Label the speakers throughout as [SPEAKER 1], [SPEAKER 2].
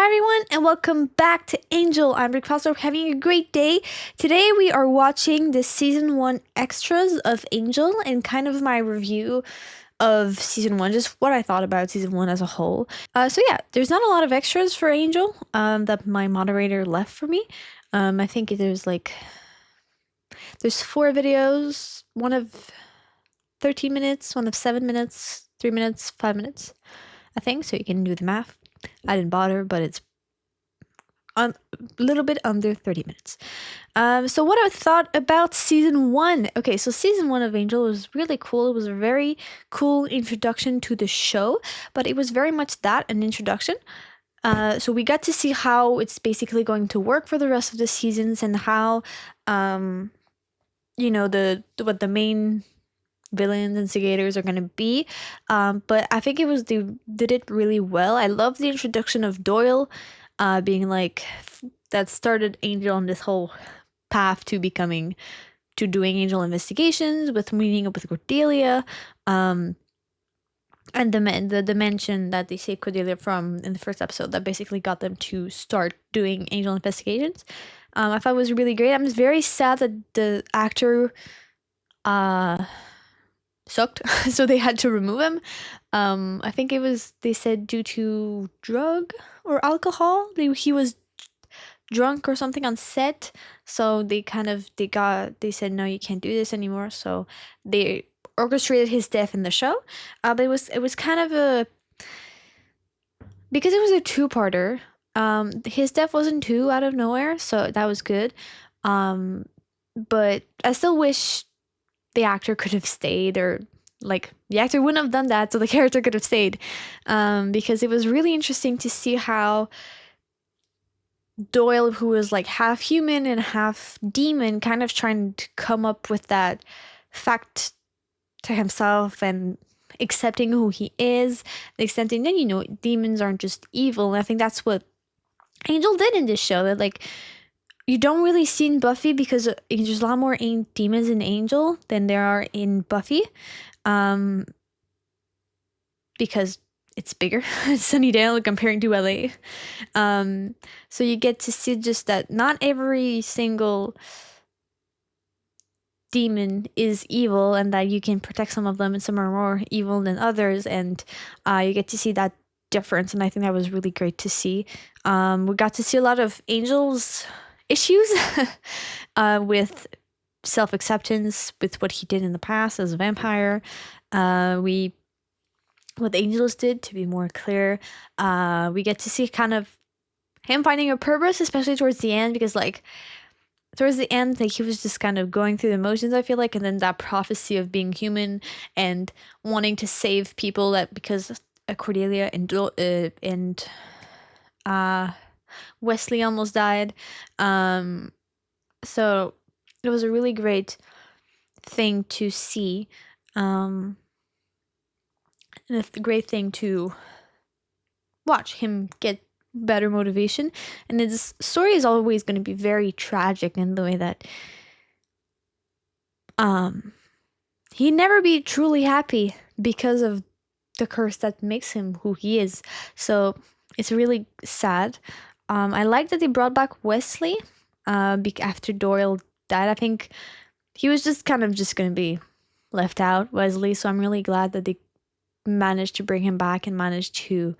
[SPEAKER 1] Hi everyone, and welcome back to Angel. I'm Rick Foster, having a great day. Today we are watching the season 1 extras of Angel and kind of my review of season 1, just what I thought about season 1 as a whole. So yeah, there's not a lot of extras for Angel that my moderator left for me. I think there's 4 videos, one of 13 minutes, one of 7 minutes, 3 minutes, 5 minutes, I think, so you can do the math. I didn't bother, but it's a little bit under 30 minutes. So what I thought about season 1. Okay, so season 1 of Angel was really cool. It was a very cool introduction to the show, but it was very much that, an introduction. So we got to see how it's basically going to work for the rest of the seasons and how, what the main villains and instigators are going to be. But I think they did it really well. I love the introduction of Doyle being that started Angel on this whole path to doing Angel investigations, with meeting up with Cordelia, and the dimension that they saved Cordelia from in the first episode that basically got them to start doing Angel investigations. I thought it was really great. I'm very sad that the actor sucked, so they had to remove him. I think they said due to drug or alcohol. He was drunk or something on set, so they said no, you can't do this anymore, so they orchestrated his death in the show. But it was kind of because it was a two-parter. His death wasn't too out of nowhere, so that was good. But I still wish the actor could have stayed, or the actor wouldn't have done that, so the character could have stayed, because it was really interesting to see how Doyle, who was half human and half demon, kind of trying to come up with that fact to himself and accepting who he is, accepting that demons aren't just evil. And I think that's what Angel did in this show. That you don't really see in Buffy, because there's a lot more demons in Angel than there are in Buffy, because it's bigger. Sunnydale comparing to LA. So you get to see just that not every single demon is evil, and that you can protect some of them, and some are more evil than others, and you get to see that difference, and I think that was really great to see. We got to see a lot of Angel's issues with self-acceptance, with what he did in the past as a vampire. What Angels did, to be more clear. We get to see kind of him finding a purpose, especially towards the end, because towards the end, he was just kind of going through the motions, I feel like, and then that prophecy of being human and wanting to save people, that because Cordelia and Wesley almost died. So it was a really great thing to see. And it's a great thing to watch him get better motivation. And his story is always going to be very tragic in the way that he'd never be truly happy because of the curse that makes him who he is. So it's really sad. I like that they brought back Wesley after Doyle died. I think he was just kind of just going to be left out, Wesley. So I'm really glad that they managed to bring him back and managed to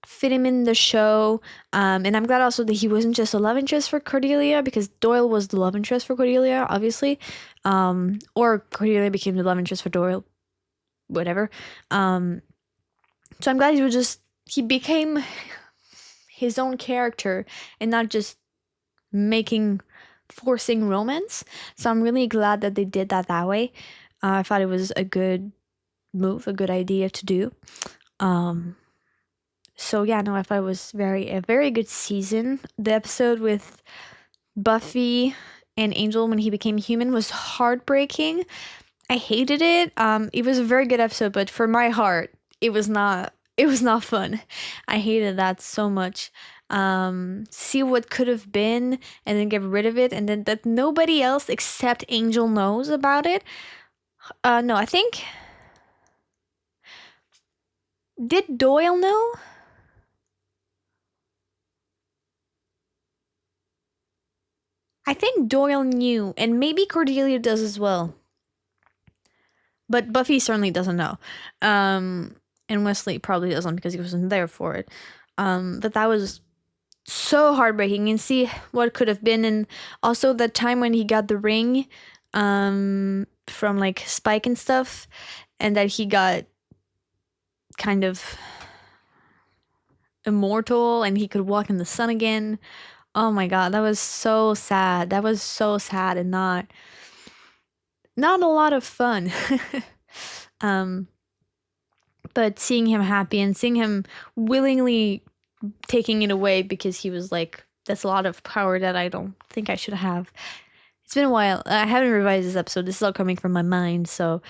[SPEAKER 1] fit him in the show. And I'm glad also that he wasn't just a love interest for Cordelia, because Doyle was the love interest for Cordelia, obviously. Or Cordelia became the love interest for Doyle, whatever. So I'm glad he became his own character and not just forcing romance. So I'm really glad that they did that way. I thought it was a good move, a good idea to do. So yeah, no, I thought it was a very good season. The episode with Buffy and Angel when he became human was heartbreaking. I hated it. It was a very good episode, but for my heart, it was not fun. I hated that so much. See what could have been and then get rid of it, and then that nobody else except Angel knows about it. No, I think, did Doyle know? I think Doyle knew, and maybe Cordelia does as well. But Buffy certainly doesn't know. And Wesley probably doesn't because he wasn't there for it. But that was so heartbreaking, and see what could have been. And also the time when he got the ring from like Spike and stuff, and that he got kind of immortal and he could walk in the sun again. Oh my god, that was so sad. That was so sad and not a lot of fun. um but seeing him happy and seeing him willingly taking it away because he was like, that's a lot of power that I don't think I should have. It's been a while. I haven't revised this episode. This is all coming from my mind, so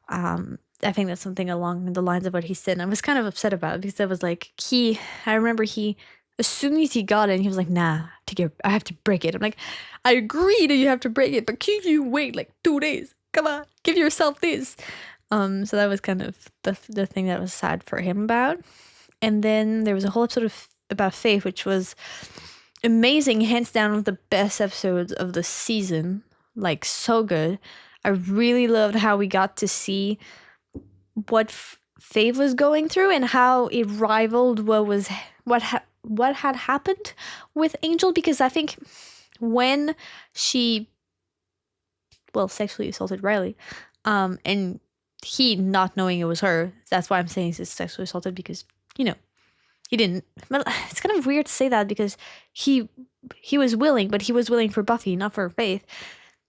[SPEAKER 1] I think that's something along the lines of what he said. And I was kind of upset about it because I was like, I remember as soon as he got it, he was like, nah, I have to break it. I'm like, I agree that you have to break it, but can you wait like 2 days? Come on, give yourself this. So that was kind of the thing that was sad for him about. And then there was a whole episode about Faith, which was amazing, hands down one of the best episodes of the season. Like, so good. I really loved how we got to see what Faith was going through and how it rivaled what had happened with Angel, because I think when she sexually assaulted Riley, and he not knowing it was her, that's why I'm saying he's sexually assaulted, because he didn't. But it's kind of weird to say that because he was willing, but he was willing for Buffy, not for Faith.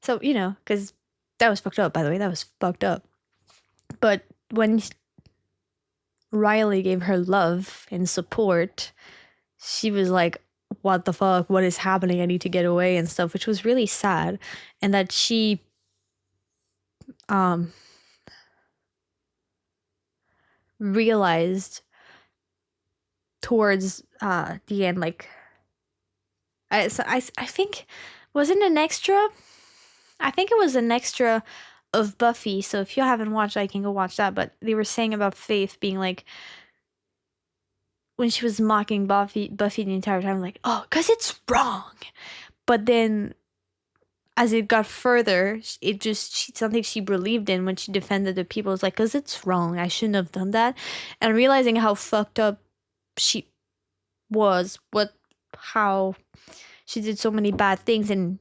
[SPEAKER 1] So because that was fucked up. By the way, that was fucked up. But when Riley gave her love and support, she was like, what the fuck? What is happening? I need to get away and stuff, which was really sad. And that she realized towards the end, like, I think, was it an extra? I think it was an extra of Buffy. So if you haven't watched, I can go watch that. But they were saying about Faith being like, when she was mocking Buffy the entire time, like, oh, because it's wrong. But then as it got further, something she believed in when she defended the people was like, because it's wrong. I shouldn't have done that. And realizing how fucked up she was, how she did so many bad things, and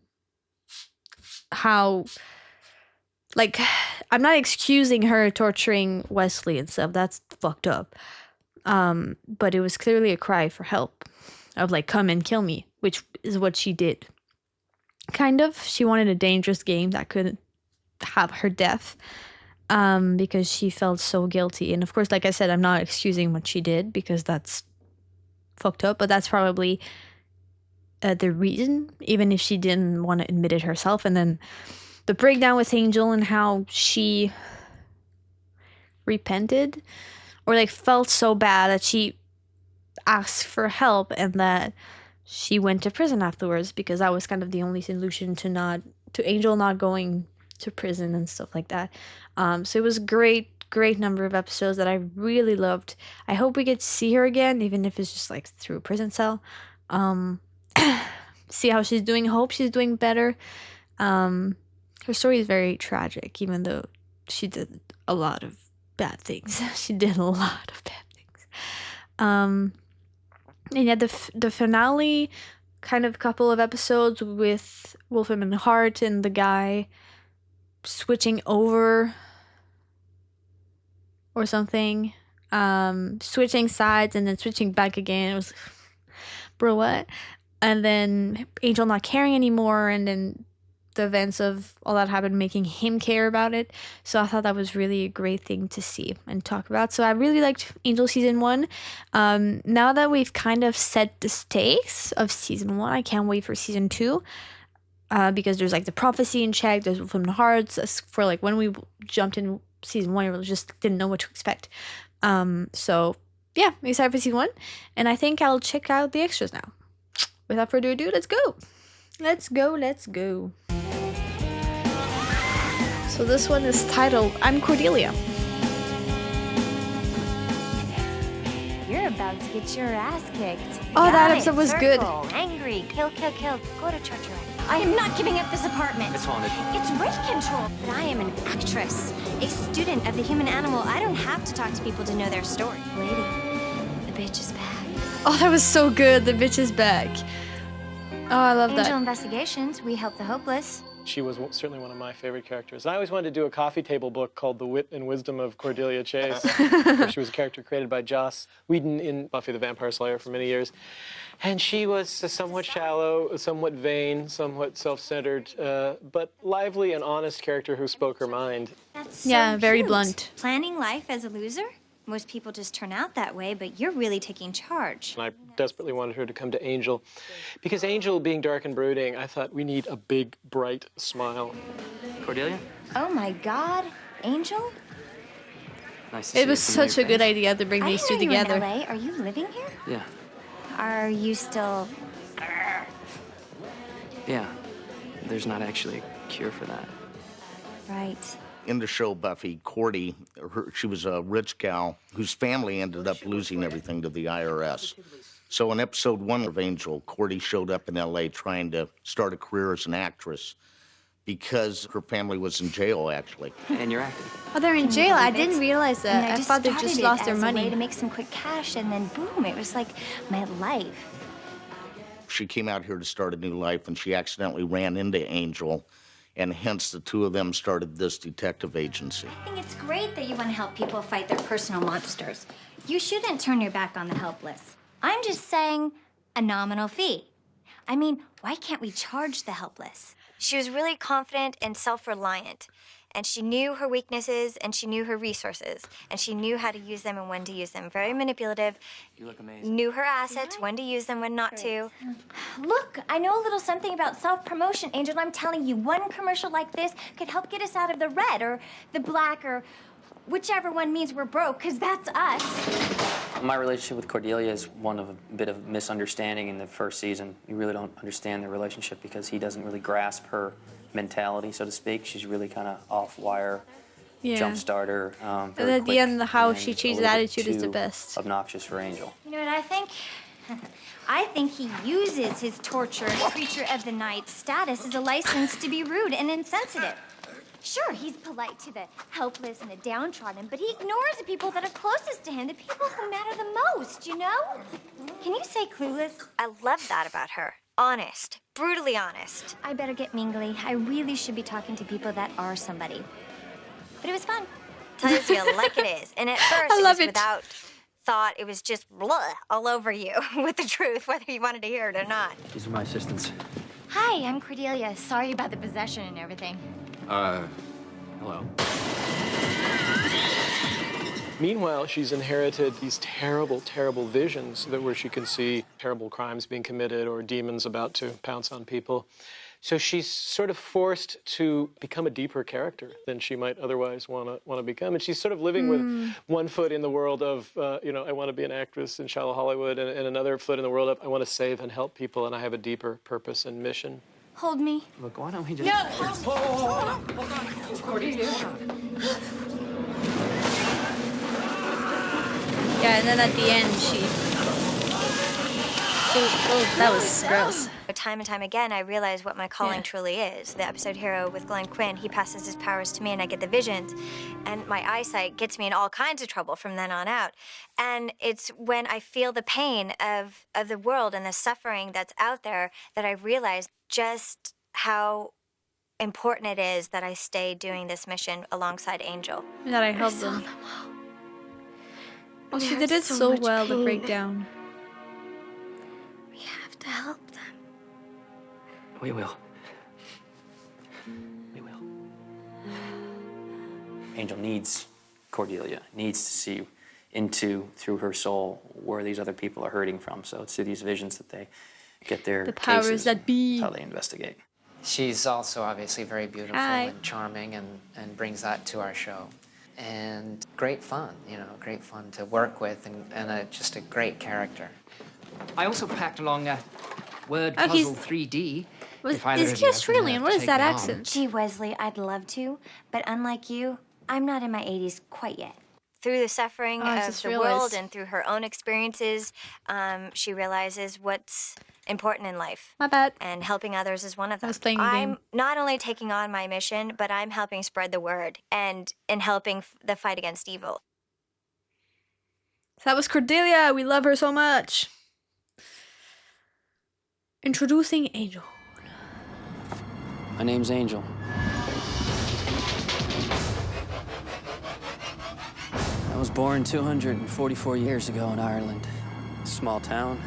[SPEAKER 1] how, like, I'm not excusing her torturing Wesley and stuff. That's fucked up. But it was clearly a cry for help of like, come and kill me, which is what she did. Kind of. She wanted a dangerous game that could have her death, because she felt so guilty. And of course, like I said, I'm not excusing what she did because that's fucked up, but that's probably the reason, even if she didn't want to admit it herself. And then the breakdown with Angel and how she repented, or like felt so bad that she asked for help, and that she went to prison afterwards, because that was kind of the only solution to Angel not going to prison and stuff like that. So it was great number of episodes that I really loved. I hope we get to see her again, even if it's just like through a prison cell. See how she's doing. Hope she's doing better. Her story is very tragic, even though she did a lot of bad things. She did a lot of bad things. And yeah, the finale, kind of couple of episodes with Wolfram and Hart and the guy switching over or something, switching sides and then switching back again. It was, bro, what? And then Angel not caring anymore, and then the events of all that happened making him care about it. So I thought that was really a great thing to see and talk about. So I really liked Angel season 1. Now that we've kind of set the stakes of season 1, I can't wait for season 2. Because there's like the prophecy in check, there's Wolfram and Hearts. For like when we jumped in season 1, we just didn't know what to expect. So yeah, I'm excited for season 1, and I think I'll check out the extras now. Without further ado, let's go. So this one is titled, I'm Cordelia.
[SPEAKER 2] You're a about to get your ass kicked.
[SPEAKER 1] Oh, that
[SPEAKER 2] Got it.
[SPEAKER 1] episode was good.
[SPEAKER 2] Circle. Angry. Kill, kill, kill. Go to church already. I am not giving up this apartment.
[SPEAKER 3] It's haunted.
[SPEAKER 2] It's rent control. But I am an actress, a student of the human animal. I don't have to talk to people to know their story. Lady, the bitch is back.
[SPEAKER 1] Oh, that was so good. The bitch is back. Oh, I love
[SPEAKER 2] Angel
[SPEAKER 1] that.
[SPEAKER 2] Investigations. We help the hopeless.
[SPEAKER 4] She was certainly one of my favorite characters. I always wanted to do a coffee table book called The Wit and Wisdom of Cordelia Chase. She was a character created by Joss Whedon in Buffy the Vampire Slayer for many years. And she was somewhat shallow, somewhat vain, somewhat self-centered, but lively and honest character who spoke her mind.
[SPEAKER 2] That's
[SPEAKER 1] Yeah,
[SPEAKER 2] so
[SPEAKER 1] very
[SPEAKER 2] cute.
[SPEAKER 1] blunt.
[SPEAKER 2] Planning life as a loser? Most people just turn out that way, but you're really taking charge.
[SPEAKER 4] And I desperately wanted her to come to Angel. Because Angel, being dark and brooding, I thought we need a big, bright smile.
[SPEAKER 3] Cordelia?
[SPEAKER 2] Oh my God, Angel?
[SPEAKER 3] Nice to see
[SPEAKER 1] It was
[SPEAKER 3] a familiar
[SPEAKER 1] such a good
[SPEAKER 3] face.
[SPEAKER 1] idea to bring
[SPEAKER 2] I
[SPEAKER 1] these
[SPEAKER 2] didn't
[SPEAKER 1] two
[SPEAKER 2] know you were
[SPEAKER 1] together.
[SPEAKER 2] in LA. Are you living here?
[SPEAKER 3] Yeah.
[SPEAKER 2] Are you still?
[SPEAKER 3] Yeah. There's not actually a cure for that.
[SPEAKER 2] Right.
[SPEAKER 5] In the show Buffy, Cordy, she was a rich gal whose family ended up losing everything to the IRS. So in episode 1 of Angel, Cordy showed up in LA trying to start a career as an actress because her family was in jail, actually.
[SPEAKER 3] And you're acting.
[SPEAKER 1] Oh, they're in
[SPEAKER 2] Can you
[SPEAKER 1] jail. I
[SPEAKER 2] believe it?
[SPEAKER 1] didn't realize
[SPEAKER 2] And
[SPEAKER 1] that. I thought they just
[SPEAKER 2] started
[SPEAKER 1] lost
[SPEAKER 2] it
[SPEAKER 1] their
[SPEAKER 2] as a way
[SPEAKER 1] money.
[SPEAKER 2] to make some quick cash, and then boom, it was like my life.
[SPEAKER 5] She came out here to start a new life, and she accidentally ran into Angel, and hence the two of them started this detective agency.
[SPEAKER 2] I think it's great that you want to help people fight their personal monsters. You shouldn't turn your back on the helpless. I'm just saying a nominal fee. I mean, why can't we charge the helpless? She was really confident and self-reliant. And she knew her weaknesses and she knew her resources. And she knew how to use them and when to use them. Very manipulative.
[SPEAKER 3] You look amazing.
[SPEAKER 2] Knew her assets, when to use them, when not to. Look, I know a little something about self-promotion, Angel. I'm telling you, one commercial like this could help get us out of the red or the black or whichever one means we're broke, because that's us.
[SPEAKER 3] My relationship with Cordelia is one of a bit of misunderstanding in the first season. You really don't understand their relationship because he doesn't really grasp her mentality, so to speak. She's really kind of off-wire,
[SPEAKER 1] Yeah.
[SPEAKER 3] jump starter.
[SPEAKER 1] And
[SPEAKER 3] very
[SPEAKER 1] at the
[SPEAKER 3] quick
[SPEAKER 1] end, how
[SPEAKER 3] and
[SPEAKER 1] she
[SPEAKER 3] a
[SPEAKER 1] changes
[SPEAKER 3] little bit
[SPEAKER 1] attitude is the
[SPEAKER 3] too
[SPEAKER 1] best.
[SPEAKER 3] obnoxious for Angel.
[SPEAKER 2] You know what I think? I think he uses his torture creature of the night status as a license to be rude and insensitive. Sure, he's polite to the helpless and the downtrodden, but he ignores the people that are closest to him, the people who matter the most, you know? Can you say clueless? I love that about her. Honest. Brutally honest. I better get mingly. I really should be talking to people that are somebody. But it was fun. Tells you like it is. And at first,
[SPEAKER 1] I
[SPEAKER 2] it
[SPEAKER 1] love
[SPEAKER 2] was
[SPEAKER 1] it.
[SPEAKER 2] without thought. It was just blah all over you with the truth, whether you wanted to hear it or not.
[SPEAKER 3] These are my assistants.
[SPEAKER 2] Hi, I'm Cordelia. Sorry about the possession and everything.
[SPEAKER 3] Hello.
[SPEAKER 4] Meanwhile, she's inherited these terrible, terrible visions where she can see terrible crimes being committed or demons about to pounce on people. So she's sort of forced to become a deeper character than she might otherwise want to become. And she's sort of living with one foot in the world of, I want to be an actress in shallow Hollywood, and another foot in the world of, I want to save and help people, and I have a deeper purpose and mission.
[SPEAKER 2] Hold me.
[SPEAKER 3] Look, why don't we just...
[SPEAKER 1] Yeah, and then at the end, oh, that was gross.
[SPEAKER 2] Time and time again, I realize what my calling
[SPEAKER 1] Yeah.
[SPEAKER 2] truly is. The episode hero with Glenn Quinn, he passes his powers to me and I get the visions. And my eyesight gets me in all kinds of trouble from then on out. And it's when I feel the pain of the world and the suffering that's out there that I realize just how important it is that I stay doing this mission alongside Angel.
[SPEAKER 1] That I helped them. Oh, she did it so well, the breakdown.
[SPEAKER 2] We have to help them.
[SPEAKER 3] We will. We will. Angel needs Cordelia, needs to see through her soul where these other people are hurting from. So it's through these visions that they get their
[SPEAKER 1] The powers
[SPEAKER 3] cases,
[SPEAKER 1] that be.
[SPEAKER 3] how they investigate.
[SPEAKER 6] She's also obviously very beautiful
[SPEAKER 1] Hi.
[SPEAKER 6] and charming and brings that to our show. And great fun, great fun to work with and just a great character.
[SPEAKER 7] I also packed along a word
[SPEAKER 1] Oh, he's-
[SPEAKER 7] puzzle 3D.
[SPEAKER 1] Was,
[SPEAKER 7] if either
[SPEAKER 1] is
[SPEAKER 7] of
[SPEAKER 1] he
[SPEAKER 7] you ever
[SPEAKER 1] Australian?
[SPEAKER 7] have
[SPEAKER 1] What
[SPEAKER 7] to
[SPEAKER 1] is
[SPEAKER 7] take
[SPEAKER 1] that
[SPEAKER 7] me on.
[SPEAKER 1] accent?
[SPEAKER 2] Gee, Wesley, I'd love to, but unlike you, I'm not in my 80s quite yet. Through the suffering
[SPEAKER 1] Oh, I
[SPEAKER 2] of
[SPEAKER 1] just
[SPEAKER 2] the
[SPEAKER 1] realized.
[SPEAKER 2] world and through her own experiences, she realizes what's important in life.
[SPEAKER 1] My bad.
[SPEAKER 2] And helping others is one of
[SPEAKER 1] I
[SPEAKER 2] them.
[SPEAKER 1] was playing a game.
[SPEAKER 2] I'm not only taking on my mission, but I'm helping spread the word and in helping the fight against evil.
[SPEAKER 1] So that was Cordelia. We love her so much. Introducing Angel.
[SPEAKER 3] My name's Angel. I was born 244 years ago in Ireland. Small town,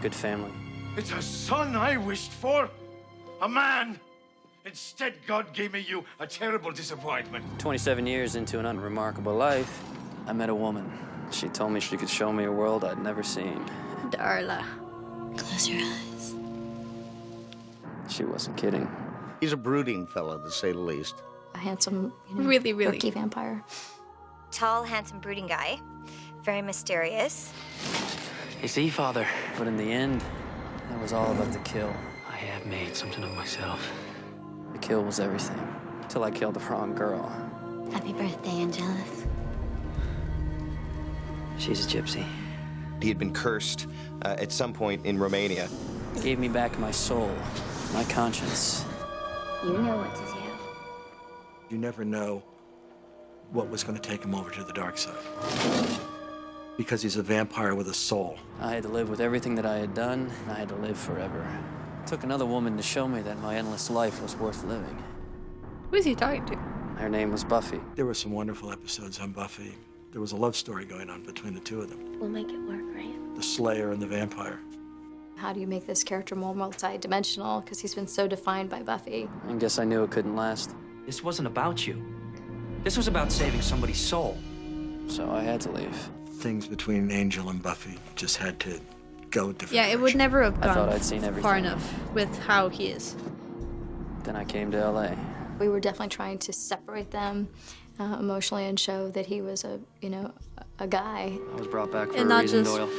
[SPEAKER 3] good family.
[SPEAKER 8] It's a son I wished for. A man. Instead, God gave me you, a terrible disappointment.
[SPEAKER 3] 27 years into an unremarkable life, I met a woman. She told me she could show me a world I'd never seen.
[SPEAKER 1] Darla.
[SPEAKER 2] Close your eyes.
[SPEAKER 3] She wasn't kidding.
[SPEAKER 5] He's a brooding fella, to say the least.
[SPEAKER 9] A handsome,
[SPEAKER 1] Really, really.
[SPEAKER 9] quirky vampire.
[SPEAKER 2] Tall, handsome, brooding guy. Very mysterious.
[SPEAKER 3] You see, Father? But in the end, it was all about the kill. I have made something of myself. The kill was everything. Till I killed the wrong girl.
[SPEAKER 2] Happy birthday, Angelus.
[SPEAKER 3] She's a gypsy.
[SPEAKER 10] He had been cursed at some point in Romania.
[SPEAKER 3] Gave me back my soul, my conscience.
[SPEAKER 2] You know what to do.
[SPEAKER 8] You never know what was going to take him over to the dark side. Because he's a vampire with a soul.
[SPEAKER 3] I had to live with everything that I had done, and I had to live forever. It took another woman to show me that my endless life was worth living.
[SPEAKER 1] Who is he talking to?
[SPEAKER 3] Her name was Buffy.
[SPEAKER 8] There were some wonderful episodes on Buffy. There was a love story going on between the two of them.
[SPEAKER 2] We'll make it work, right?
[SPEAKER 8] The Slayer and the vampire.
[SPEAKER 9] How do you make this character more multi-dimensional? Because he's been so defined by Buffy.
[SPEAKER 3] I guess I knew it couldn't last,
[SPEAKER 7] This wasn't about you. This was about saving somebody's soul.
[SPEAKER 3] so I had to leave.
[SPEAKER 8] Things between Angel and Buffy just had to go different
[SPEAKER 1] Yeah, it would
[SPEAKER 8] directions.
[SPEAKER 1] never have
[SPEAKER 3] I thought
[SPEAKER 1] gone
[SPEAKER 3] I'd seen
[SPEAKER 1] far
[SPEAKER 3] everything.
[SPEAKER 1] enough with how he is.
[SPEAKER 3] Then I came to LA.
[SPEAKER 9] We were definitely trying to separate them emotionally and show that he was a guy.
[SPEAKER 3] I was brought back for
[SPEAKER 1] And
[SPEAKER 3] a
[SPEAKER 1] not
[SPEAKER 3] reason,
[SPEAKER 1] just
[SPEAKER 3] Doyle.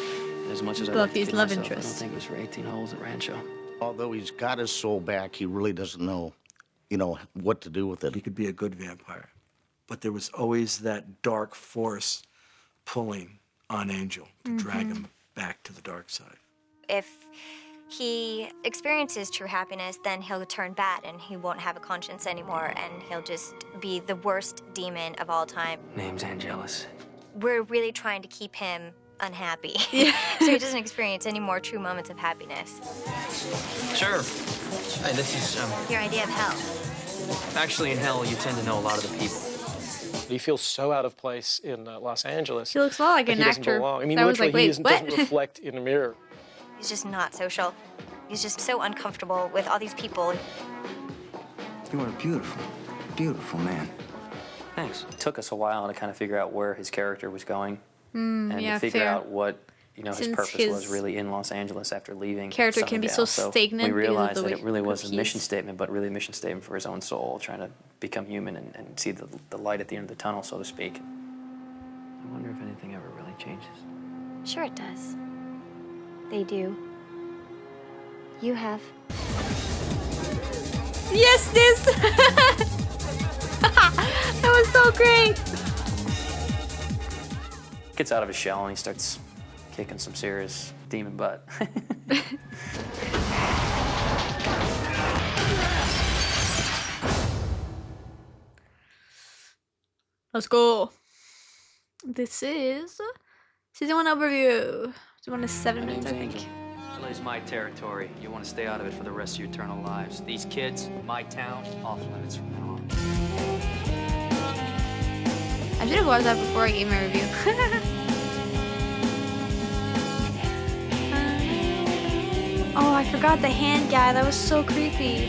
[SPEAKER 3] As much as I like to
[SPEAKER 1] Buffy's
[SPEAKER 3] kid
[SPEAKER 1] love
[SPEAKER 3] myself,
[SPEAKER 1] interest.
[SPEAKER 3] I don't think it was for 18 holes at Rancho.
[SPEAKER 5] Although he's got his soul back, he really doesn't know, what to do with it.
[SPEAKER 8] He could be a good vampire. But there was always that dark force pulling on Angel to drag him back to the dark side.
[SPEAKER 2] If he experiences true happiness, then he'll turn bad and he won't have a conscience anymore and he'll just be the worst demon of all time.
[SPEAKER 3] Name's Angelus.
[SPEAKER 2] We're really trying to keep him unhappy so he doesn't experience any more true moments of happiness.
[SPEAKER 7] Sure. Hey, this is,
[SPEAKER 2] Your idea of hell.
[SPEAKER 7] actually in hell, you tend to know a lot of the people.
[SPEAKER 4] He feels so out of place in Los Angeles.
[SPEAKER 1] He looks a lot like
[SPEAKER 4] He
[SPEAKER 1] an
[SPEAKER 4] doesn't
[SPEAKER 1] actor.
[SPEAKER 4] belong. I mean,
[SPEAKER 1] that was
[SPEAKER 4] literally,
[SPEAKER 1] like, wait,
[SPEAKER 4] he
[SPEAKER 1] what?
[SPEAKER 4] doesn't reflect in a mirror.
[SPEAKER 2] He's just not social. He's just so uncomfortable with all these people.
[SPEAKER 11] You are a beautiful, beautiful man.
[SPEAKER 3] Thanks. It took us a while to kind of figure out where his character was going and
[SPEAKER 1] yeah,
[SPEAKER 3] to figure
[SPEAKER 1] fair.
[SPEAKER 3] out what his
[SPEAKER 1] Since
[SPEAKER 3] purpose
[SPEAKER 1] his
[SPEAKER 3] was really in Los Angeles after leaving.
[SPEAKER 1] character can be
[SPEAKER 3] Sunnydale.
[SPEAKER 1] so stagnant
[SPEAKER 3] we
[SPEAKER 1] because of
[SPEAKER 3] realized
[SPEAKER 1] the
[SPEAKER 3] that
[SPEAKER 1] way
[SPEAKER 3] it really was a
[SPEAKER 1] he
[SPEAKER 3] mission
[SPEAKER 1] is.
[SPEAKER 3] statement, but really a mission statement for his own soul, trying to become human and see the light at the end of the tunnel, so to speak. I wonder if anything ever really changes.
[SPEAKER 2] Sure it does. They do. You have.
[SPEAKER 1] Yes, this! That was so great!
[SPEAKER 3] Gets out of his shell and he starts kicking some serious demon butt.
[SPEAKER 1] Let's go. This is season 1 overview. Season 1 is 7
[SPEAKER 3] My
[SPEAKER 1] minutes,
[SPEAKER 3] name's
[SPEAKER 1] I think.
[SPEAKER 3] Angel. LA's my territory. You want to stay out of it for the rest of your eternal lives. These kids, my town, off limits from now on.
[SPEAKER 1] I should have watched that before I gave my review. Oh, I forgot the hand guy. That was so creepy.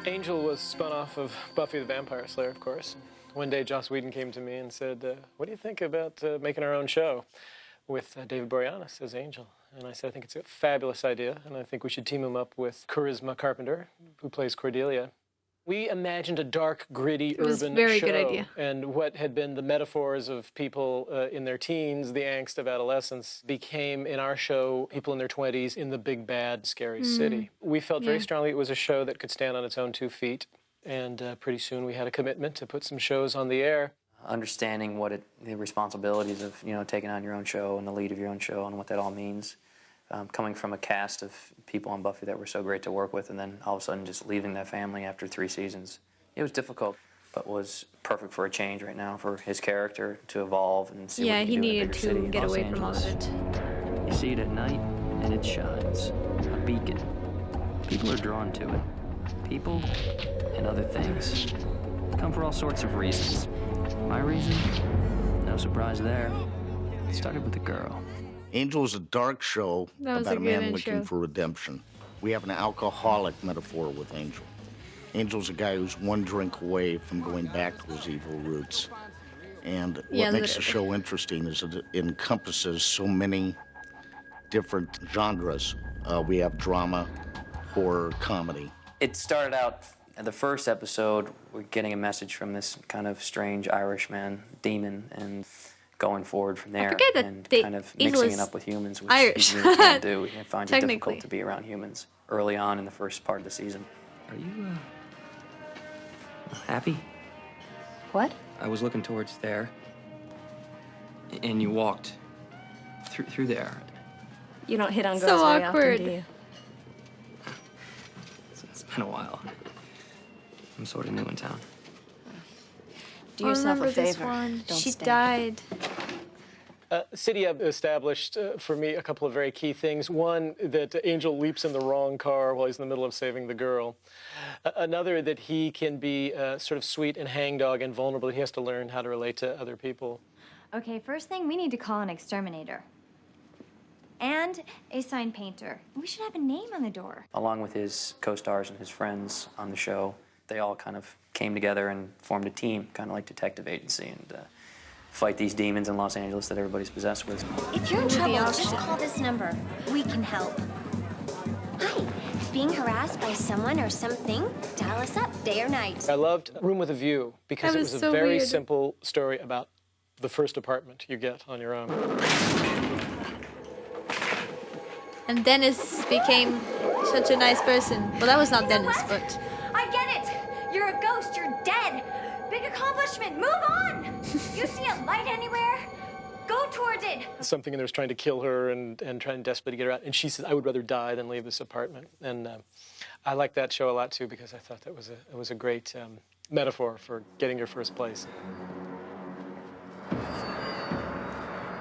[SPEAKER 4] Angel was spun off of Buffy the Vampire Slayer, of course. One day, Joss Whedon came to me and said, what do you think about making our own show with David Boreanaz as Angel? And I said, I think it's a fabulous idea, and I think we should team him up with Charisma Carpenter, who plays Cordelia. We imagined a dark, gritty,
[SPEAKER 1] was
[SPEAKER 4] urban
[SPEAKER 1] very
[SPEAKER 4] show.
[SPEAKER 1] good idea.
[SPEAKER 4] And what had been the metaphors of people in their teens, the angst of adolescence, became, in our show, people in their 20s in the big, bad, scary city. We felt very strongly it was a show that could stand on its own 2 feet. And pretty soon we had a commitment to put some shows on the air.
[SPEAKER 3] Understanding the responsibilities of, taking on your own show and the lead of your own show and what that all means. Coming from a cast of people on Buffy that were so great to work with, and then all of a sudden just leaving that family after 3 seasons. It was difficult, but was perfect for a change right now for his character to evolve and see what he
[SPEAKER 1] he
[SPEAKER 3] can do in a
[SPEAKER 1] needed
[SPEAKER 3] bigger
[SPEAKER 1] to
[SPEAKER 3] city.
[SPEAKER 1] get
[SPEAKER 3] Los
[SPEAKER 1] away from all of
[SPEAKER 3] Angeles.
[SPEAKER 1] it.
[SPEAKER 7] You see it at night, and it shines. A beacon. People are drawn to it. People and other things. Come for all sorts of reasons. My reason? No surprise there. It started with a girl.
[SPEAKER 5] Angel is a dark show
[SPEAKER 1] That was
[SPEAKER 5] about
[SPEAKER 1] a
[SPEAKER 5] a man
[SPEAKER 1] good
[SPEAKER 5] looking
[SPEAKER 1] intro.
[SPEAKER 5] for redemption. We have an alcoholic metaphor with Angel. Angel's a guy who's one drink away from going back to his evil roots. And what makes the show interesting is that it encompasses so many different genres. We have drama, horror, comedy.
[SPEAKER 3] It started out, in the first episode, we're getting a message from this kind of strange Irishman, demon, and going forward from there,
[SPEAKER 1] forget that
[SPEAKER 3] and
[SPEAKER 1] the
[SPEAKER 3] kind of
[SPEAKER 1] Angel
[SPEAKER 3] mixing
[SPEAKER 1] is
[SPEAKER 3] it up with humans, which
[SPEAKER 1] Irish.
[SPEAKER 3] you really can't do. You find it
[SPEAKER 1] Technically.
[SPEAKER 3] difficult to be around humans early on in the first part of the season.
[SPEAKER 7] Are you, happy?
[SPEAKER 2] What?
[SPEAKER 7] I was looking towards there, and you walked through there.
[SPEAKER 12] You don't hit on
[SPEAKER 1] So
[SPEAKER 12] girls very
[SPEAKER 1] awkward.
[SPEAKER 12] often, do you?
[SPEAKER 7] It's been a while. I'm sort of new in town.
[SPEAKER 12] Do
[SPEAKER 1] I
[SPEAKER 12] yourself
[SPEAKER 1] remember
[SPEAKER 12] a
[SPEAKER 1] this
[SPEAKER 12] favor.
[SPEAKER 1] one.
[SPEAKER 12] Don't
[SPEAKER 1] She
[SPEAKER 12] stay.
[SPEAKER 1] died.
[SPEAKER 4] City established for me a couple of very key things. One, that Angel leaps in the wrong car while he's in the middle of saving the girl. Another, that he can be sort of sweet and hangdog and vulnerable. He has to learn how to relate to other people.
[SPEAKER 2] Okay, first thing, we need to call an exterminator. And a sign painter. We should have a name on the door.
[SPEAKER 3] Along with his co-stars and his friends on the show, they all kind of came together and formed a team, kind of like Detective Agency, and fight these demons in Los Angeles that everybody's possessed with.
[SPEAKER 2] If you're in trouble, just call this number. We can help. Hi. Being harassed by someone or something? Dial us up, day or night.
[SPEAKER 4] I loved Room with a View because
[SPEAKER 1] That
[SPEAKER 4] it
[SPEAKER 1] was
[SPEAKER 4] was a
[SPEAKER 1] so
[SPEAKER 4] very
[SPEAKER 1] weird.
[SPEAKER 4] simple story about the first apartment you get on your own.
[SPEAKER 1] And Dennis became such a nice person. Well, that was not Dennis, but
[SPEAKER 2] I get it. You're a ghost. You're dead. Big accomplishment. Move on. You see a light anywhere? Go towards it.
[SPEAKER 4] Something in there was trying to kill her and trying desperately to get her out. And she said, I would rather die than leave this apartment. And I liked that show a lot, too, because I thought that was a great metaphor for getting your first place.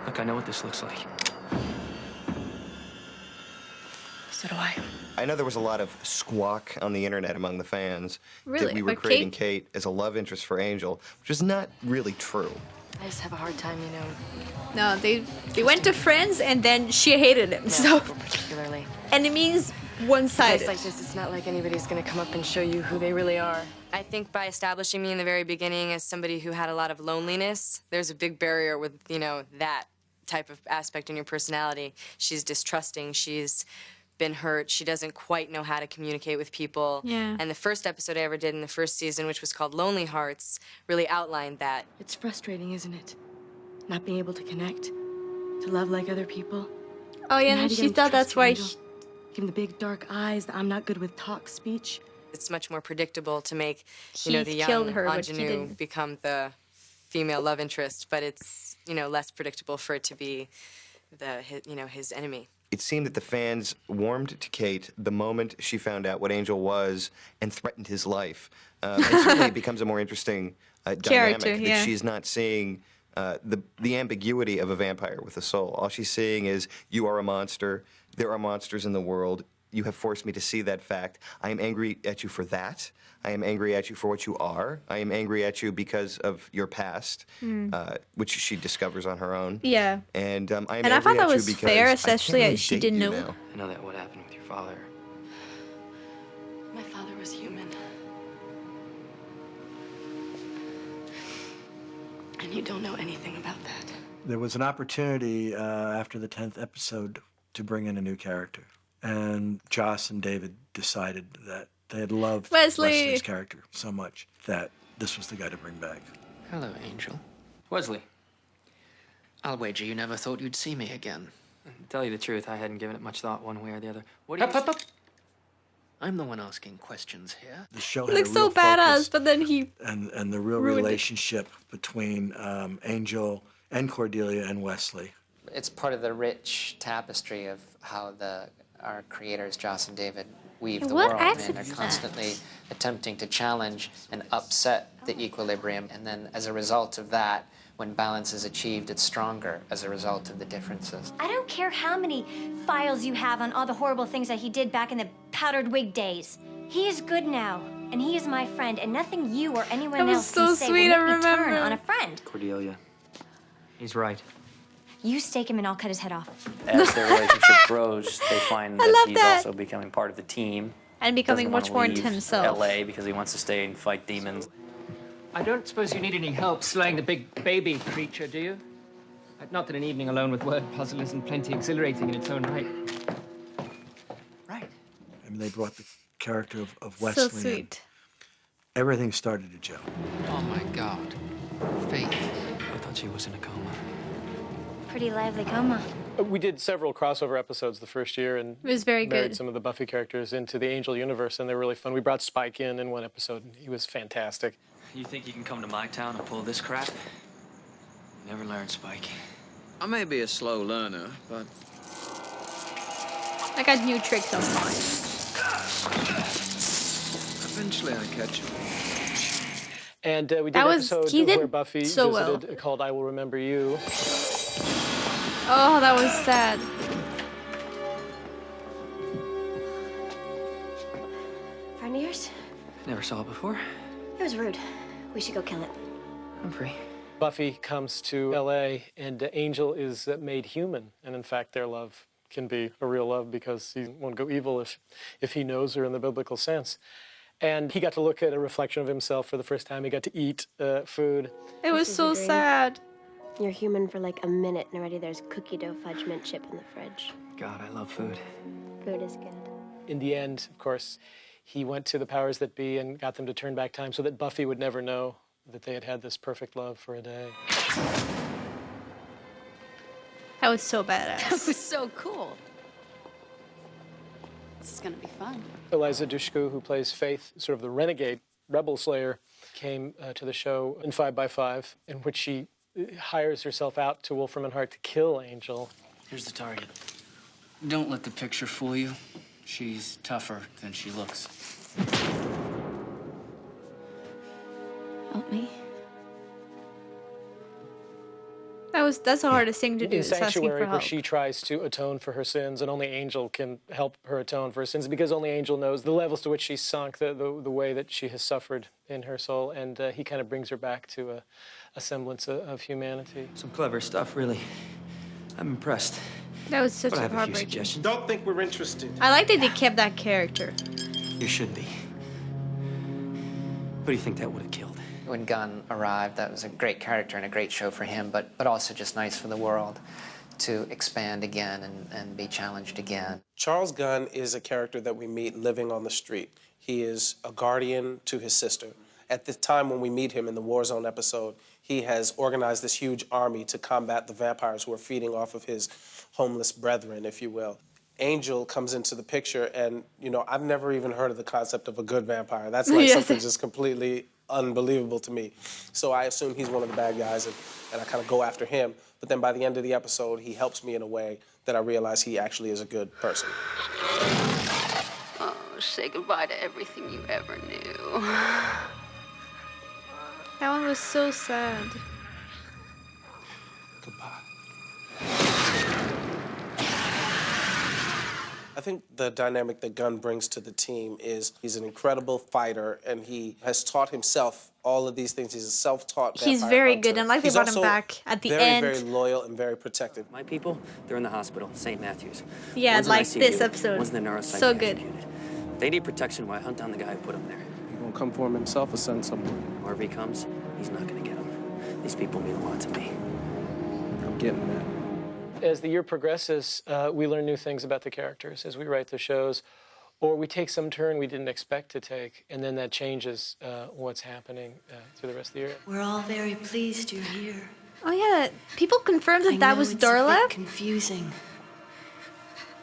[SPEAKER 7] Look, I know what this looks like.
[SPEAKER 12] So do I.
[SPEAKER 10] I know there was a lot of squawk on the internet among the fans
[SPEAKER 1] Really?
[SPEAKER 10] that we were
[SPEAKER 1] About
[SPEAKER 10] creating Kate as a love interest for Angel, which is not really true.
[SPEAKER 12] I just have a hard time, you know,
[SPEAKER 1] no, they went to friends and then she hated him. So
[SPEAKER 12] people particularly.
[SPEAKER 1] enemies
[SPEAKER 12] Place
[SPEAKER 1] one-sided.
[SPEAKER 12] like this, it's not like anybody's gonna come up and show you who they really are.
[SPEAKER 13] I think by establishing me in the very beginning as somebody who had a lot of loneliness, there's a big barrier with, that type of aspect in your personality. She's distrusting, she's been hurt, she doesn't quite know how to communicate with people.
[SPEAKER 1] Yeah.
[SPEAKER 13] And the first episode I ever did in the first season, which was called Lonely Hearts, really outlined that.
[SPEAKER 12] It's frustrating, isn't it? Not being able to connect, to love like other people.
[SPEAKER 1] Oh yeah,
[SPEAKER 12] And how
[SPEAKER 1] and
[SPEAKER 12] do you
[SPEAKER 1] she
[SPEAKER 12] get him to
[SPEAKER 1] thought
[SPEAKER 12] trust
[SPEAKER 1] that's
[SPEAKER 12] you,
[SPEAKER 1] why.
[SPEAKER 12] Angel? Give him the big dark eyes, the I'm not good with talk speech.
[SPEAKER 13] It's much more predictable to make,
[SPEAKER 1] He
[SPEAKER 13] the young
[SPEAKER 1] killed her, but he
[SPEAKER 13] ingenue
[SPEAKER 1] didn't.
[SPEAKER 13] become the female love interest, but it's, less predictable for it to be his enemy.
[SPEAKER 10] It seemed that the fans warmed to Kate the moment she found out what Angel was and threatened his life. And certainly it becomes a more interesting
[SPEAKER 1] Character,
[SPEAKER 10] dynamic
[SPEAKER 1] yeah.
[SPEAKER 10] that she's not seeing the ambiguity of a vampire with a soul. All she's seeing is, you are a monster. There are monsters in the world. You have forced me to see that fact. I am angry at you for that. I am angry at you for what you are. I am angry at you because of your past, which she discovers on her own.
[SPEAKER 1] Yeah.
[SPEAKER 10] And I am
[SPEAKER 1] And I
[SPEAKER 10] angry
[SPEAKER 1] thought that
[SPEAKER 10] at you
[SPEAKER 1] was
[SPEAKER 10] because
[SPEAKER 1] fair,
[SPEAKER 10] I can't
[SPEAKER 1] especially
[SPEAKER 10] really
[SPEAKER 1] as she
[SPEAKER 10] date
[SPEAKER 1] didn't
[SPEAKER 10] you
[SPEAKER 1] know.
[SPEAKER 10] now.
[SPEAKER 7] I know that what happened with your father.
[SPEAKER 12] My father was human. And you don't know anything about that.
[SPEAKER 8] There was an opportunity after the 10th episode to bring in a new character. And Joss and David decided that They had loved
[SPEAKER 1] Wesley.
[SPEAKER 8] Wesley's character so much that this was the guy to bring back.
[SPEAKER 6] Hello, Angel.
[SPEAKER 7] Wesley,
[SPEAKER 6] I'll wager you never thought you'd see me again.
[SPEAKER 7] to tell you the truth, I hadn't given it much thought one way or the other. What do you...
[SPEAKER 6] Up. I'm the one asking questions here.
[SPEAKER 8] The show
[SPEAKER 1] He
[SPEAKER 8] had
[SPEAKER 1] looks
[SPEAKER 8] a
[SPEAKER 1] so
[SPEAKER 8] real
[SPEAKER 1] badass,
[SPEAKER 8] focus
[SPEAKER 1] but then he
[SPEAKER 8] and the real
[SPEAKER 1] ruined it.
[SPEAKER 8] relationship between Angel and Cordelia and Wesley.
[SPEAKER 6] It's part of the rich tapestry of how our creators, Joss and David, weave the
[SPEAKER 1] What
[SPEAKER 6] world.
[SPEAKER 1] accent
[SPEAKER 6] And they're
[SPEAKER 1] is that?
[SPEAKER 6] constantly attempting to challenge and upset the equilibrium. And then as a result of that, when balance is achieved, it's stronger as a result of the differences.
[SPEAKER 2] I don't care how many files you have on all the horrible things that he did back in the powdered wig days. He is good now, and he is my friend, and nothing you or anyone
[SPEAKER 1] That was
[SPEAKER 2] else
[SPEAKER 1] so
[SPEAKER 2] can say
[SPEAKER 1] sweet,
[SPEAKER 2] will
[SPEAKER 1] I
[SPEAKER 2] make me turn
[SPEAKER 1] remember.
[SPEAKER 2] on a friend.
[SPEAKER 7] Cordelia, he's right.
[SPEAKER 2] You stake him and I'll cut his head off.
[SPEAKER 3] As their relationship grows, they find that
[SPEAKER 1] love
[SPEAKER 3] he's
[SPEAKER 1] that.
[SPEAKER 3] also becoming part of the team.
[SPEAKER 1] And becoming
[SPEAKER 3] Doesn't
[SPEAKER 1] much
[SPEAKER 3] wanna
[SPEAKER 1] more into
[SPEAKER 3] leave
[SPEAKER 1] himself.
[SPEAKER 3] LA because he wants to stay and fight demons.
[SPEAKER 14] I don't suppose you need any help slaying the big baby creature, do you? Not that an evening alone with word puzzle isn't plenty exhilarating in its own right.
[SPEAKER 8] I mean, they brought the character of
[SPEAKER 1] So
[SPEAKER 8] Wesley in.
[SPEAKER 1] sweet.
[SPEAKER 8] Everything started to gel.
[SPEAKER 6] Oh my God. Faith.
[SPEAKER 7] I thought she was in a coma.
[SPEAKER 2] Pretty lively coma.
[SPEAKER 4] We did several crossover episodes the first year and
[SPEAKER 1] It was very
[SPEAKER 4] married
[SPEAKER 1] good.
[SPEAKER 4] some of the Buffy characters into the Angel universe, and they were really fun. We brought Spike in one episode, and he was fantastic.
[SPEAKER 7] You think you can come to my town and pull this crap? Never learn, Spike.
[SPEAKER 11] I may be a slow learner, but
[SPEAKER 1] I got new tricks on mine.
[SPEAKER 11] eventually I catch up.
[SPEAKER 4] And we did
[SPEAKER 1] That
[SPEAKER 4] an
[SPEAKER 1] was-
[SPEAKER 4] episode
[SPEAKER 1] he did
[SPEAKER 4] where Buffy
[SPEAKER 1] so well.
[SPEAKER 4] visited called I Will Remember You.
[SPEAKER 1] Oh, that was sad.
[SPEAKER 2] Friend of yours?
[SPEAKER 7] Never saw it before.
[SPEAKER 2] It was rude. We should go kill it.
[SPEAKER 7] I'm free.
[SPEAKER 4] Buffy comes to LA, and Angel is made human. And in fact, their love can be a real love because he won't go evil if he knows her in the biblical sense. And he got to look at a reflection of himself for the first time. He got to eat food.
[SPEAKER 1] It was
[SPEAKER 15] This is
[SPEAKER 1] so
[SPEAKER 15] a dream.
[SPEAKER 1] sad.
[SPEAKER 15] You're human for like a minute, and already there's cookie dough fudge mint chip in the fridge.
[SPEAKER 7] God, I love food.
[SPEAKER 15] Food is good.
[SPEAKER 4] In the end, of course, he went to the powers that be and got them to turn back time so that Buffy would never know that they had had this perfect love for a day.
[SPEAKER 1] That was so badass.
[SPEAKER 16] That was so cool. This is gonna be fun.
[SPEAKER 4] Eliza Dushku, who plays Faith, sort of the renegade rebel slayer, came to the show in 5x5, in which she hires herself out to Wolfram and Hart to kill Angel.
[SPEAKER 7] Here's the target. Don't let the picture fool you. She's tougher than she looks.
[SPEAKER 16] Help me.
[SPEAKER 1] That's the hardest thing to do.
[SPEAKER 4] In
[SPEAKER 1] Is asking for
[SPEAKER 4] Sanctuary, where
[SPEAKER 1] help.
[SPEAKER 4] she tries to atone for her sins, and only Angel can help her atone for her sins, because only Angel knows the levels to which she's sunk, the way that she has suffered in her soul, and he kind of brings her back to a semblance of humanity.
[SPEAKER 7] Some clever stuff, really. I'm impressed.
[SPEAKER 1] That was such
[SPEAKER 7] But I
[SPEAKER 1] a
[SPEAKER 7] have a few
[SPEAKER 1] heartbreaking.
[SPEAKER 7] suggestions.
[SPEAKER 17] Don't think we're interested.
[SPEAKER 1] I like that they kept that character.
[SPEAKER 7] You should be. Who do you think that would have killed?
[SPEAKER 6] When Gunn arrived, that was a great character and a great show for him, but also just nice for the world to expand again and be challenged again.
[SPEAKER 17] Charles Gunn is a character that we meet living on the street. He is a guardian to his sister. At the time when we meet him in the War Zone episode, he has organized this huge army to combat the vampires who are feeding off of his homeless brethren, if you will. Angel comes into the picture, and, you know, I've never even heard of the concept of a good vampire. That's like
[SPEAKER 1] Yes.
[SPEAKER 17] something just completely unbelievable to me. So I assume he's one of the bad guys, and I kind of go after him. But then by the end of the episode, he helps me in a way that I realize he actually is a good person.
[SPEAKER 16] Oh, say goodbye to everything you ever knew.
[SPEAKER 1] That one was so sad.
[SPEAKER 17] I think the dynamic that Gunn brings to the team is he's an incredible fighter, and he has taught himself all of these things. He's a self-taught
[SPEAKER 1] He's
[SPEAKER 17] vampire
[SPEAKER 1] very
[SPEAKER 17] hunter.
[SPEAKER 1] good, and like they
[SPEAKER 17] He's
[SPEAKER 1] brought him
[SPEAKER 17] also
[SPEAKER 1] back at the
[SPEAKER 17] very,
[SPEAKER 1] end.
[SPEAKER 17] very loyal and very protective.
[SPEAKER 7] My people, they're in the hospital, St. Matthew's.
[SPEAKER 1] Yeah,
[SPEAKER 7] One's in
[SPEAKER 1] like
[SPEAKER 7] ICU,
[SPEAKER 1] this episode.
[SPEAKER 7] One's in the neuropsych.
[SPEAKER 1] So good.
[SPEAKER 7] executed. They need protection while I hunt down the guy who put them there.
[SPEAKER 17] He won't come for him himself or send someone.
[SPEAKER 7] Or if he comes, he's not gonna get him. These people mean a lot to me.
[SPEAKER 17] I'm getting that.
[SPEAKER 4] As the year progresses, we learn new things about the characters as we write the shows, or we take some turn we didn't expect to take, and then that changes what's happening through the rest of the year.
[SPEAKER 12] We're all very pleased you're here.
[SPEAKER 1] Oh yeah, people confirmed
[SPEAKER 12] I
[SPEAKER 1] that that
[SPEAKER 12] know
[SPEAKER 1] was
[SPEAKER 12] it's a
[SPEAKER 1] Darla.
[SPEAKER 12] bit confusing.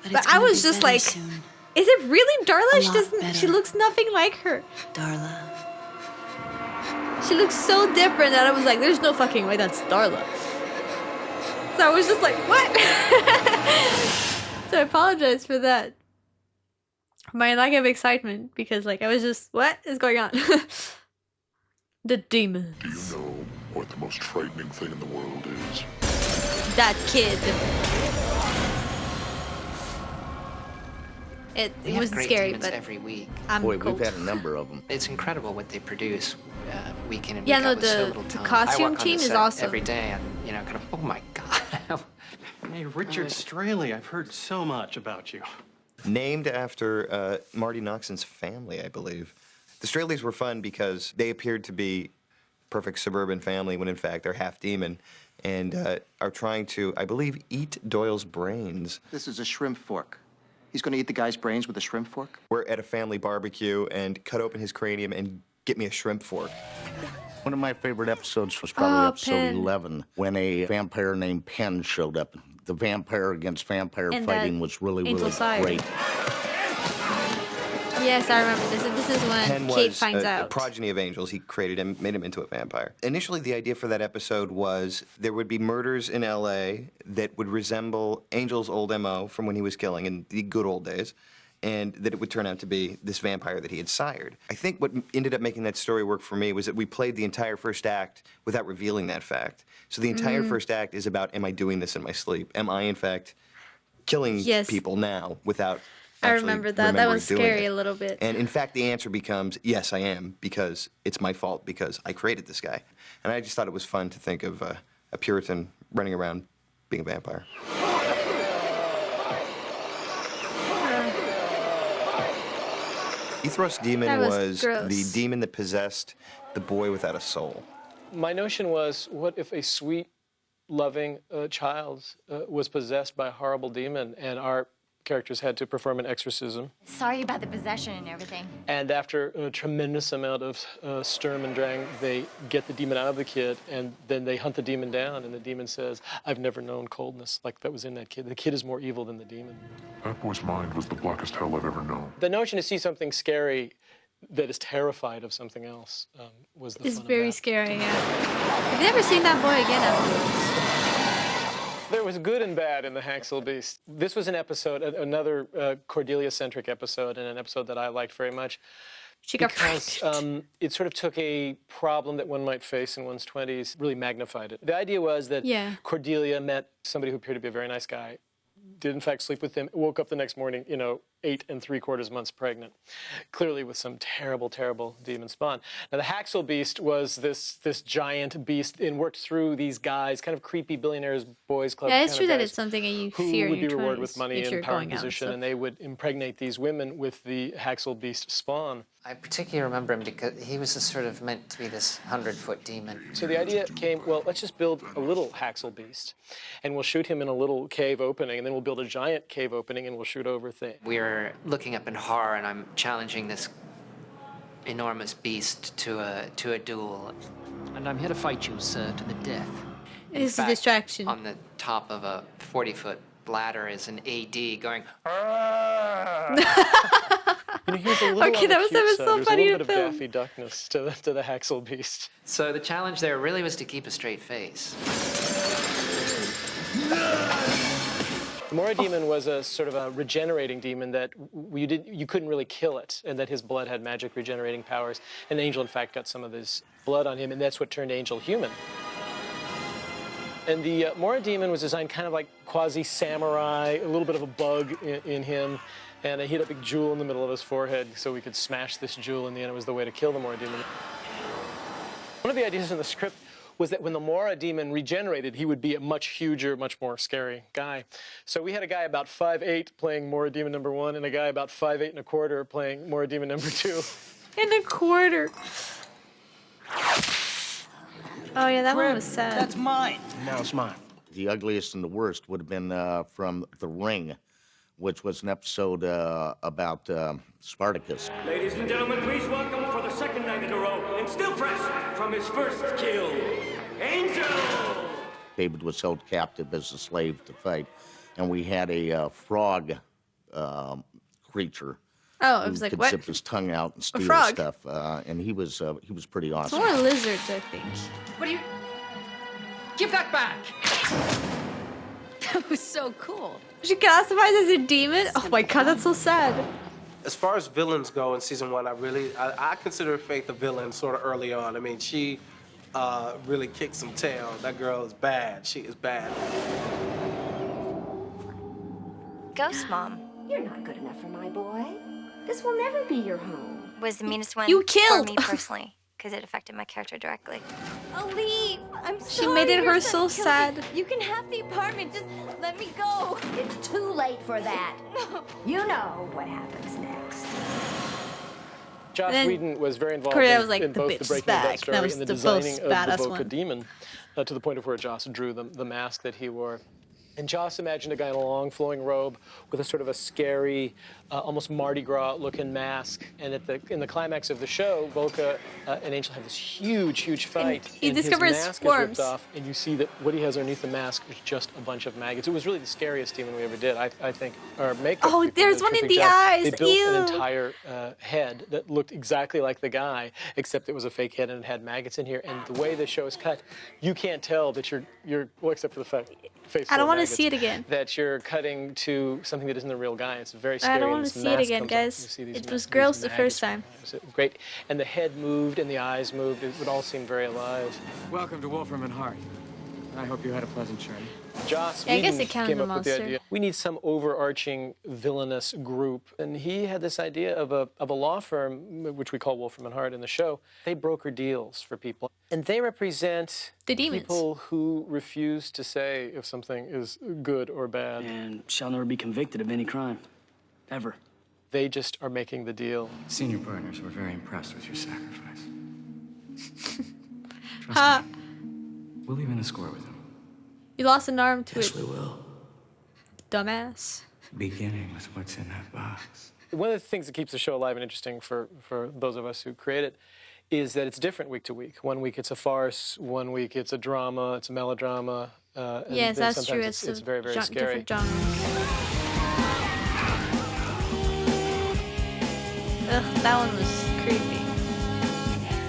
[SPEAKER 12] But
[SPEAKER 1] But
[SPEAKER 12] it's
[SPEAKER 1] I
[SPEAKER 12] gonna
[SPEAKER 1] was
[SPEAKER 12] be
[SPEAKER 1] just
[SPEAKER 12] better
[SPEAKER 1] like,
[SPEAKER 12] soon.
[SPEAKER 1] is it really Darla?
[SPEAKER 12] A
[SPEAKER 1] She
[SPEAKER 12] lot
[SPEAKER 1] doesn't. She
[SPEAKER 12] better.
[SPEAKER 1] looks nothing like her.
[SPEAKER 12] Darla.
[SPEAKER 1] She looks so different that I was like, there's no fucking way that's Darla. So I was just like, what? So I apologize for that. My lack of excitement, because like I was just, what is going on? The demons.
[SPEAKER 18] Do you know what the most frightening thing in the world is?
[SPEAKER 1] That kid. It
[SPEAKER 6] We have
[SPEAKER 1] wasn't
[SPEAKER 6] great
[SPEAKER 1] scary,
[SPEAKER 6] demons
[SPEAKER 1] but
[SPEAKER 6] every week.
[SPEAKER 1] I'm
[SPEAKER 5] Boy,
[SPEAKER 1] cold.
[SPEAKER 5] we've had a number of them.
[SPEAKER 6] It's incredible what they produce week in and
[SPEAKER 1] Yeah,
[SPEAKER 6] week
[SPEAKER 1] no,
[SPEAKER 6] out with so
[SPEAKER 1] the-
[SPEAKER 6] little
[SPEAKER 1] the
[SPEAKER 6] time.
[SPEAKER 1] costume
[SPEAKER 6] I work on
[SPEAKER 1] team
[SPEAKER 6] the
[SPEAKER 1] is
[SPEAKER 6] set
[SPEAKER 1] awesome.
[SPEAKER 6] every day, and kind of, oh my god.
[SPEAKER 19] Hey, Richard Straley, I've heard so much about you.
[SPEAKER 10] Named after Marty Noxon's family, I believe. The Straleys were fun because they appeared to be perfect suburban family when in fact they're half demon and are trying to, I believe, eat Doyle's brains.
[SPEAKER 20] This is a shrimp fork. He's going to eat the guy's brains with a shrimp fork?
[SPEAKER 10] We're at a family barbecue and cut open his cranium and get me a shrimp fork.
[SPEAKER 5] One of my favorite episodes was probably
[SPEAKER 1] Oh,
[SPEAKER 5] episode
[SPEAKER 1] Penn.
[SPEAKER 5] 11, when a vampire named Penn showed up. The vampire against vampire
[SPEAKER 1] And
[SPEAKER 5] fighting
[SPEAKER 1] that
[SPEAKER 5] was really,
[SPEAKER 1] Angel
[SPEAKER 5] really
[SPEAKER 1] Sire.
[SPEAKER 5] great.
[SPEAKER 1] Yes, I remember this. This is when
[SPEAKER 10] Penn
[SPEAKER 1] Kate
[SPEAKER 10] was
[SPEAKER 1] finds
[SPEAKER 10] a
[SPEAKER 1] out.
[SPEAKER 10] progeny of angels. He created him, made him into a vampire. Initially, the idea for that episode was there would be murders in L.A. that would resemble Angel's old M.O. from when he was killing in the good old days, and that it would turn out to be this vampire that he had sired. I think what ended up making that story work for me was that we played the entire first act without revealing that fact. So the entire first act is about, am I doing this in my sleep? Am I, in fact, killing
[SPEAKER 1] Yes.
[SPEAKER 10] people now without
[SPEAKER 1] I
[SPEAKER 10] actually
[SPEAKER 1] remember that. That
[SPEAKER 10] remembering
[SPEAKER 1] was
[SPEAKER 10] doing
[SPEAKER 1] scary
[SPEAKER 10] it?
[SPEAKER 1] a little bit.
[SPEAKER 10] And in fact, the answer becomes, yes, I am, because it's my fault, because I created this guy. And I just thought it was fun to think of a Puritan running around being a vampire. Ethros Demon
[SPEAKER 1] That was
[SPEAKER 10] was
[SPEAKER 1] gross.
[SPEAKER 10] the demon that possessed the boy without a soul.
[SPEAKER 4] My notion was, what if a sweet, loving child was possessed by a horrible demon, and our characters had to perform an exorcism?
[SPEAKER 2] Sorry about the possession and everything.
[SPEAKER 4] And after a tremendous amount of sturm and drang, they get the demon out of the kid, and then they hunt the demon down, and the demon says, I've never known coldness like that was in that kid. The kid is more evil than the demon.
[SPEAKER 18] That boy's mind was the blackest hell I've ever known.
[SPEAKER 4] The notion to see something scary that is terrified of something else was the
[SPEAKER 1] It's
[SPEAKER 4] fun of
[SPEAKER 1] very
[SPEAKER 4] that.
[SPEAKER 1] scary, yeah. I've never seen that boy again afterwards.
[SPEAKER 4] There was good and bad in the Haxel Beast. This was an episode, another Cordelia-centric episode, and an episode that I liked very much.
[SPEAKER 1] She got
[SPEAKER 4] because it sort of took a problem that one might face in one's 20s, really magnified it. The idea was that
[SPEAKER 1] Yeah.
[SPEAKER 4] Cordelia met somebody who appeared to be a very nice guy, did in fact sleep with him, woke up the next morning, 8 3/4 months pregnant, clearly with some terrible, terrible demon spawn. Now the Haxel Beast was this giant beast and worked through these guys, kind of creepy billionaires, boys club.
[SPEAKER 1] Yeah, it's
[SPEAKER 4] kind
[SPEAKER 1] true
[SPEAKER 4] of
[SPEAKER 1] that
[SPEAKER 4] guys
[SPEAKER 1] it's something that you
[SPEAKER 4] who
[SPEAKER 1] fear in
[SPEAKER 4] would be
[SPEAKER 1] your
[SPEAKER 4] rewarded
[SPEAKER 1] 20s
[SPEAKER 4] with money
[SPEAKER 1] if
[SPEAKER 4] and
[SPEAKER 1] you're
[SPEAKER 4] power
[SPEAKER 1] going
[SPEAKER 4] and
[SPEAKER 1] out and
[SPEAKER 4] position,
[SPEAKER 1] stuff.
[SPEAKER 4] and they would impregnate these women with the Haxel Beast spawn.
[SPEAKER 6] I particularly remember him because he was sort of meant to be this 100-foot demon.
[SPEAKER 4] So the idea came, well, let's just build a little Haxel Beast, and we'll shoot him in a little cave opening, and then we'll build a giant cave opening, and we'll shoot over things.
[SPEAKER 6] We were looking up in horror, and I'm challenging this enormous beast to a duel.
[SPEAKER 7] And I'm here to fight you, sir, to the death.
[SPEAKER 6] In
[SPEAKER 1] It's a
[SPEAKER 6] fact,
[SPEAKER 1] distraction.
[SPEAKER 6] On the top of a 40-foot ladder is an AD going,
[SPEAKER 4] He was a little
[SPEAKER 1] Okay,
[SPEAKER 4] on the
[SPEAKER 1] that was
[SPEAKER 4] cute side.
[SPEAKER 1] so
[SPEAKER 4] There's
[SPEAKER 1] funny
[SPEAKER 4] a
[SPEAKER 1] to
[SPEAKER 4] little bit
[SPEAKER 1] film.
[SPEAKER 4] of Daffy Duckness to the Haxel Beast.
[SPEAKER 6] So the challenge there really was to keep a straight face.
[SPEAKER 4] The Mora demon was a sort of a regenerating demon that you couldn't really kill it, and that his blood had magic regenerating powers. And Angel, in fact, got some of his blood on him, and that's what turned Angel human. And the Mora demon was designed kind of like quasi-samurai, a little bit of a bug in him, and he had a big jewel in the middle of his forehead, so we could smash this jewel, and the end it was the way to kill the Mora demon. One of the ideas in the script was that when the Mora demon regenerated, he would be a much huger, much more scary guy. So we had a guy about 5'8" playing Mora demon number 1, and a guy about 5'8 1/4" playing Mora demon number 2.
[SPEAKER 1] In a quarter. Oh yeah, that one was sad.
[SPEAKER 11] That's mine. Now it's mine.
[SPEAKER 5] The ugliest and the worst would have been from The Ring, which was an episode about Spartacus.
[SPEAKER 21] Ladies and gentlemen, please welcome for the second night in a row, and still fresh from his first kill, Angel!
[SPEAKER 5] David was held captive as a slave to fight, and we had a frog creature.
[SPEAKER 1] Oh, it
[SPEAKER 5] who
[SPEAKER 1] was like,
[SPEAKER 5] could
[SPEAKER 1] what?
[SPEAKER 5] zip his tongue out and steal
[SPEAKER 1] frog?
[SPEAKER 5] stuff, and he was pretty
[SPEAKER 1] It's
[SPEAKER 5] awesome.
[SPEAKER 1] more lizards, I think.
[SPEAKER 14] What do you... Give that back!
[SPEAKER 16] That was so cool.
[SPEAKER 1] She classified as a demon? Oh my god, that's so sad.
[SPEAKER 17] As far as villains go in season 1, I consider Faith a villain sort of early on. I mean, she really kicked some tail. That girl is bad. She is bad.
[SPEAKER 2] Ghost Mom
[SPEAKER 22] You're not good enough for my boy. This will never be your home.
[SPEAKER 2] was the meanest one
[SPEAKER 1] You killed!
[SPEAKER 2] for me personally, because it affected my character directly.
[SPEAKER 22] Ali, I'm
[SPEAKER 1] She
[SPEAKER 22] sorry.
[SPEAKER 1] made it
[SPEAKER 22] your
[SPEAKER 1] her
[SPEAKER 22] son
[SPEAKER 1] so
[SPEAKER 22] killed
[SPEAKER 1] sad.
[SPEAKER 22] me. You can have the apartment. Just let me go. It's too late for that. You know what happens next.
[SPEAKER 4] Joss
[SPEAKER 1] then
[SPEAKER 4] Whedon was very involved
[SPEAKER 1] Cordelia
[SPEAKER 4] in,
[SPEAKER 1] was like,
[SPEAKER 4] in
[SPEAKER 1] "The
[SPEAKER 4] both
[SPEAKER 1] bitch
[SPEAKER 4] the
[SPEAKER 1] is
[SPEAKER 4] Breaking Bad
[SPEAKER 1] back."
[SPEAKER 4] story
[SPEAKER 1] That was
[SPEAKER 4] and the
[SPEAKER 1] the
[SPEAKER 4] designing
[SPEAKER 1] most
[SPEAKER 4] of the
[SPEAKER 1] badass
[SPEAKER 4] Boca
[SPEAKER 1] one.
[SPEAKER 4] Demon, to the point of where Joss drew the mask that he wore. And Joss imagined a guy in a long flowing robe with a sort of a scary, almost Mardi Gras looking mask. And in the climax of the show, Boca and Angel have this huge fight.
[SPEAKER 1] he
[SPEAKER 4] and his
[SPEAKER 1] discovers
[SPEAKER 4] mask
[SPEAKER 1] worms.
[SPEAKER 4] is ripped off, and you see that what he has underneath the mask is just a bunch of maggots. It was really the scariest demon we ever did, I think. Our makeup
[SPEAKER 1] Oh,
[SPEAKER 4] people
[SPEAKER 1] there's
[SPEAKER 4] did a
[SPEAKER 1] one in
[SPEAKER 4] terrific
[SPEAKER 1] the
[SPEAKER 4] job.
[SPEAKER 1] eyes.
[SPEAKER 4] They built
[SPEAKER 1] Ew.
[SPEAKER 4] an entire head that looked exactly like the guy, except it was a fake head and it had maggots in here. And the way the show is cut, you can't tell that you're well, except for the face.
[SPEAKER 1] I don't
[SPEAKER 4] want to
[SPEAKER 1] see it again.
[SPEAKER 4] That you're cutting to something that isn't the real guy. It's very scary.
[SPEAKER 1] I don't
[SPEAKER 4] and
[SPEAKER 1] want to
[SPEAKER 4] this
[SPEAKER 1] see it
[SPEAKER 4] mask
[SPEAKER 1] again,
[SPEAKER 4] comes up,
[SPEAKER 1] guys.
[SPEAKER 4] you see these
[SPEAKER 1] It was
[SPEAKER 4] these
[SPEAKER 1] gross the first
[SPEAKER 4] maggots.
[SPEAKER 1] time.
[SPEAKER 4] It was great. And the head moved and the eyes moved. It would all seem very alive.
[SPEAKER 14] Welcome to Wolfram and Hart. I hope you had a pleasant journey.
[SPEAKER 4] Joss
[SPEAKER 1] Yeah, I guess
[SPEAKER 4] Whedon
[SPEAKER 1] it counts
[SPEAKER 4] came
[SPEAKER 1] as a
[SPEAKER 4] up with the
[SPEAKER 1] monster.
[SPEAKER 4] idea. We need some overarching villainous group, and he had this idea of a law firm, which we call Wolfram and Hart in the show. They broker deals for people, and they represent
[SPEAKER 1] the demons.
[SPEAKER 4] People who refuse to say if something is good or bad,
[SPEAKER 14] And shall never be convicted of any crime. Ever.
[SPEAKER 4] They just are making the deal.
[SPEAKER 11] Senior partners were very impressed with your sacrifice.
[SPEAKER 1] Ha!
[SPEAKER 11] We'll even a score with them.
[SPEAKER 1] You lost an arm to
[SPEAKER 11] Yes,
[SPEAKER 1] it.
[SPEAKER 11] we will.
[SPEAKER 1] Dumbass.
[SPEAKER 11] Beginning with what's in that box.
[SPEAKER 4] One of the things that keeps the show alive and interesting for those of us who create it is that it's different week to week. One week it's a farce, one week it's a drama, it's a melodrama. And
[SPEAKER 1] Yes,
[SPEAKER 4] then
[SPEAKER 1] that's true.
[SPEAKER 4] sometimes it's
[SPEAKER 1] a
[SPEAKER 4] very, very scary.
[SPEAKER 1] different genres. Ugh, that one was creepy.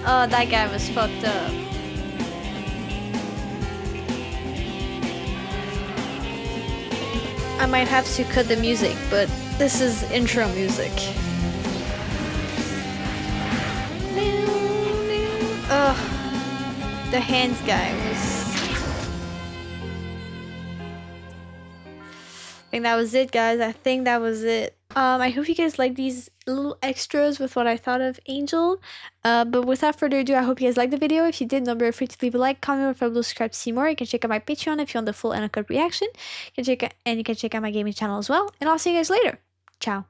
[SPEAKER 1] Oh, that guy was fucked up. I might have to cut the music, but this is intro music. Ugh, the hands guy was... I think that was it, guys. I think that was it. I hope you guys like these little extras with what I thought of Angel. But without further ado, I hope you guys liked the video. If you did, don't be afraid to leave a like, comment, or follow, subscribe to see more. You can check out my Patreon if you want the full uncut reaction. You can check out my gaming channel as well. And I'll see you guys later. Ciao.